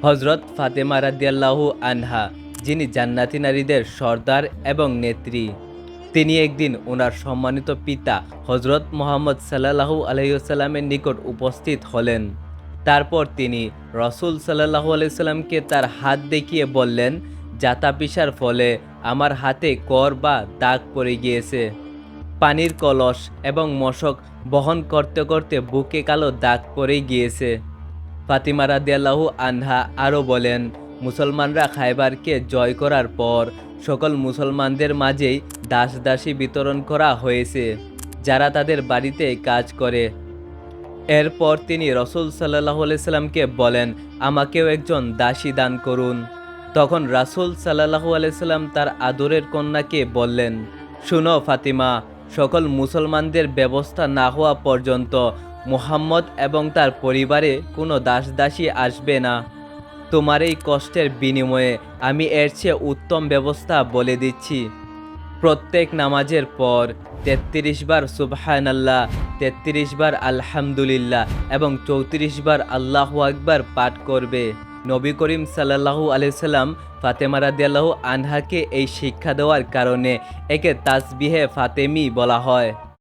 হজরত ফাতেমা রাদিয়াল্লাহু আনহা, যিনি জান্নাতি নারীদের সর্দার এবং নেত্রী, তিনি একদিন ওনার সম্মানিত পিতা হজরত মুহাম্মদ সাল্লাল্লাহু আলাইহি ওয়াসাল্লামের নিকট উপস্থিত হলেন। তারপর তিনি রসুল সাল্লাল্লাহু আলাইহি ওয়াসাল্লামকে তার হাত দেখিয়ে বললেন, জাতা পিসার ফলে আমার হাতে কর বা দাগ পড়ে গিয়েছে। পানির কলস এবং মশক বহন করতে করতে বুকে কালো দাগ পড়ে গিয়েছে। ফাতিমা রাদিয়াল্লাহু আনহা আরও বলেন, মুসলমানরা খায়বারকে জয় করার পর সকল মুসলমানদের মাঝেই দাস দাসী বিতরণ করা হয়েছে, যারা তাদের বাড়িতে কাজ করে। এরপর তিনি রসুল সাল্লাল্লাহু আলাইহি সাল্লামকে বলেন, আমাকেও একজন দাসী দান করুন। তখন রাসূল সাল্লাল্লাহু আলাইহি সাল্লাম তার আদরের কন্যাকে বললেন, শুনো ফাতিমা, সকল মুসলমানদের ব্যবস্থা না হওয়া পর্যন্ত মুহাম্মদ এবং তার পরিবারে কোনো দাস দাসী আসবে না। তোমার এই কষ্টের বিনিময়ে আমি এর চেয়ে উত্তম ব্যবস্থা বলে দিচ্ছি। প্রত্যেক নামাজের পর ৩৩ বার সুবহানাল্লাহ, ৩৩ বার আলহামদুলিল্লাহ এবং ৩৪ বার আল্লাহু আকবার পাঠ করবে। নবী করিম সাল্লাল্লাহু আলাইহি সাল্লাম ফাতেমা রাদিয়াল্লাহু আনহাকে এই শিক্ষা দেওয়ার কারণে একে তাসবিহে ফাতেমি বলা হয়।